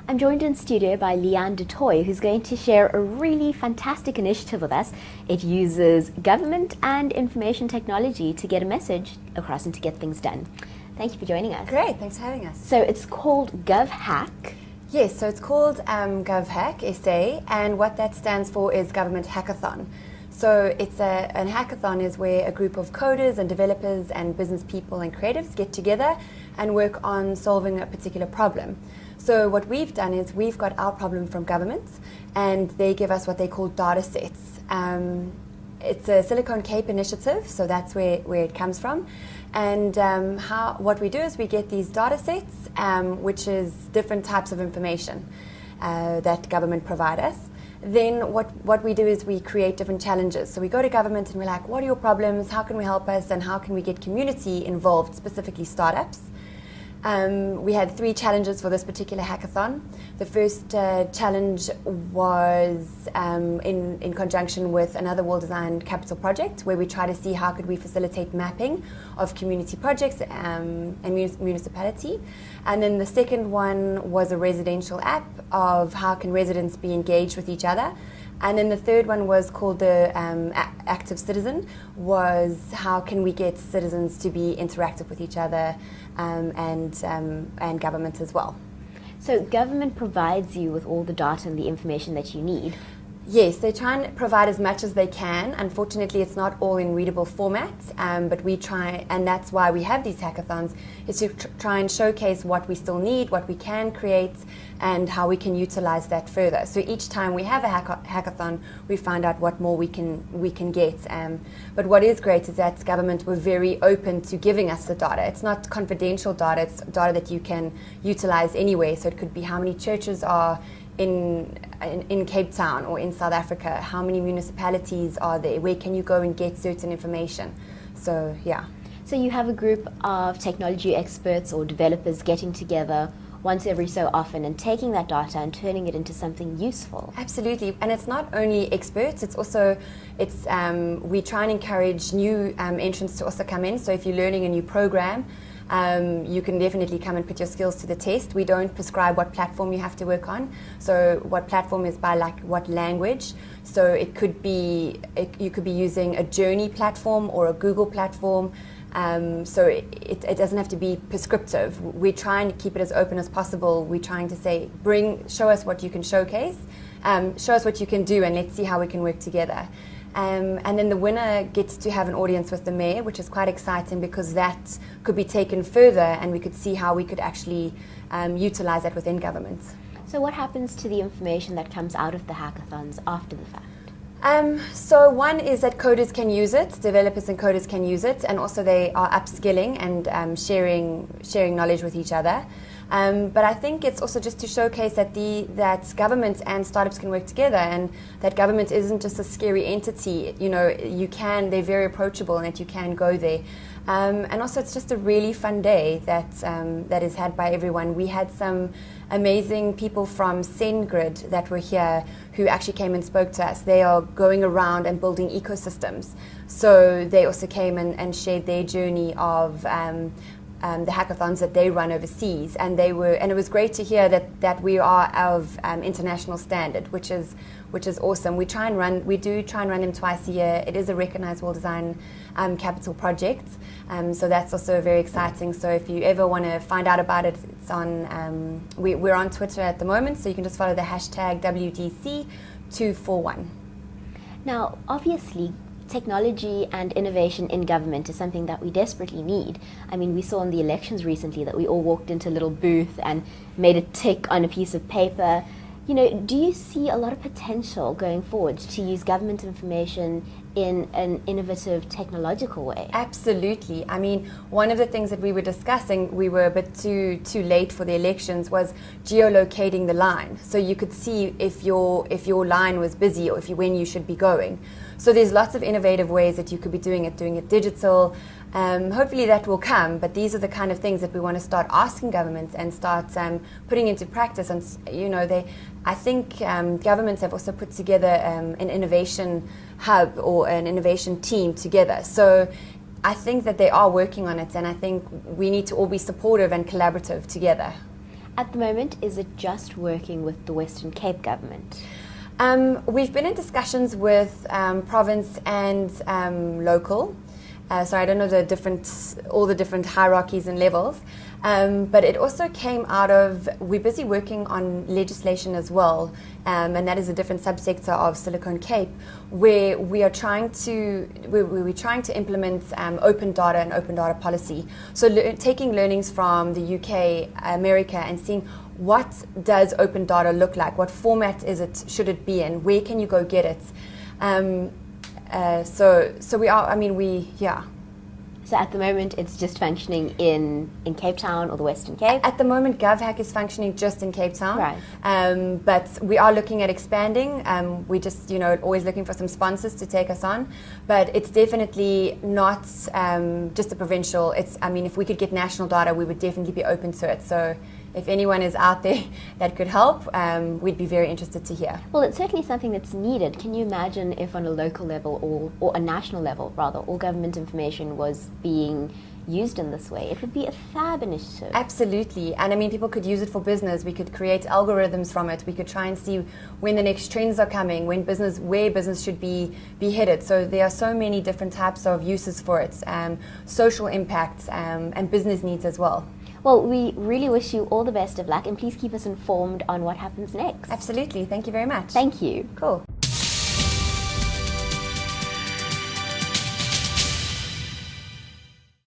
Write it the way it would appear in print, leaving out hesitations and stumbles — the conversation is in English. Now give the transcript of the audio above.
I'm joined in studio by Leanne DeToy, who's going to share a really fantastic initiative with us. It uses government and information technology to get a message across and to get things done. Thank you for joining us. Great, thanks for having us. So it's called GovHack. Yes, so it's called GovHackSA, and what that stands for is Government Hackathon. So it's an hackathon is where a group of coders and developers and business people and creatives get together and work on solving a particular problem. So what we've done is we've got our problem from governments, and they give us what they call data sets. It's a Silicon Cape initiative, so that's where it comes from. And what we do is we get these data sets, which is different types of information that government provide us. Then what we do is we create different challenges. So we go to government and we're like, what are your problems? How can we help us? And how can we get community involved, specifically startups? We had 3 challenges for this particular hackathon. The first challenge was in conjunction with another well-designed capital project, where we try to see how could we facilitate mapping of community projects and municipality. And then the second one was a residential app of how can residents be engaged with each other. And then the third one was called the Active Citizen, was how can we get citizens to be interactive with each other and government as well. So government provides you with all the data and the information that you need. Yes, they try and provide as much as they can. Unfortunately, it's not all in readable format, but we try, and that's why we have these hackathons, is to try and showcase what we still need, what we can create, and how we can utilize that further. So each time we have a hackathon, we find out what more we can get. But what is great is that government were very open to giving us the data. It's not confidential data, it's data that you can utilize anyway. So it could be how many churches are in Cape Town or in South Africa, how many municipalities are there, where can you go and get certain information. So yeah. So you have a group of technology experts or developers getting together once every so often and taking that data and turning it into something useful. Absolutely, and it's not only experts, it's also, we try and encourage new entrants to also come in. So if you're learning a new program, you can definitely come and put your skills to the test. We don't prescribe what platform you have to work on. So what platform is by like what language. So it could be, you could be using a Journey platform or a Google platform. So it doesn't have to be prescriptive. We try and keep it as open as possible. We're trying to say, show us what you can showcase, show us what you can do, and let's see how we can work together. And then the winner gets to have an audience with the mayor, which is quite exciting because that could be taken further and we could see how we could actually utilize that within government. So what happens to the information that comes out of the hackathons after the fact? So one is that coders can use it, developers and coders can use it, and also they are upskilling and sharing knowledge with each other. But I think it's also just to showcase that that government and startups can work together, and that government isn't just a scary entity. You know, they're very approachable, and that you can go there. And also, it's just a really fun day that is had by everyone. We had some amazing people from SendGrid that were here who actually came and spoke to us. They are going around and building ecosystems. So they also came and shared their journey of the hackathons that they run overseas, and it was great to hear that we are of international standard, which is awesome. We do try and run them twice a year. It is a recognized well-designed capital project, so that's also very exciting. So if you ever want to find out about it, it's on. We're on Twitter at the moment, so you can just follow the hashtag WDC241. Now, obviously, technology and innovation in government is something that we desperately need. I mean, we saw in the elections recently that we all walked into a little booth and made a tick on a piece of paper. You know, do you see a lot of potential going forward to use government information in an innovative technological way? Absolutely. I mean, one of the things that we were discussing, we were a bit too late for the elections, was geolocating the line. So you could see if your line was busy or when you should be going. So there's lots of innovative ways that you could be doing it digital. Hopefully that will come, but these are the kind of things that we want to start asking governments and start putting into practice. And I think governments have also put together an innovation hub or an innovation team together. So I think that they are working on it, and I think we need to all be supportive and collaborative together. At the moment, is it just working with the Western Cape government? We've been in discussions with province and local. So I don't know all the different hierarchies and levels. But it also came out of, we're busy working on legislation as well, and that is a different subsector of Silicon Cape, where we're trying to implement open data and open data policy. So taking learnings from the UK, America, and seeing what does open data look like, what format should it be in, where can you go get it. So at the moment, it's just functioning in Cape Town or the Western Cape? At the moment, GovHack is functioning just in Cape Town. Right. But we are looking at expanding. We just, always looking for some sponsors to take us on. But it's definitely not just a provincial. If we could get national data, we would definitely be open to it. So if anyone is out there that could help, we'd be very interested to hear. Well, it's certainly something that's needed. Can you imagine if on a local level or a national level, rather, all government information was being used in this way? It would be a fab initiative. Absolutely. And people could use it for business. We could create algorithms from it. We could try and see when the next trends are coming, where business should be headed. So there are so many different types of uses for it, social impacts and business needs as well. Well, we really wish you all the best of luck, and please keep us informed on what happens next. Absolutely. Thank you very much. Thank you. Cool.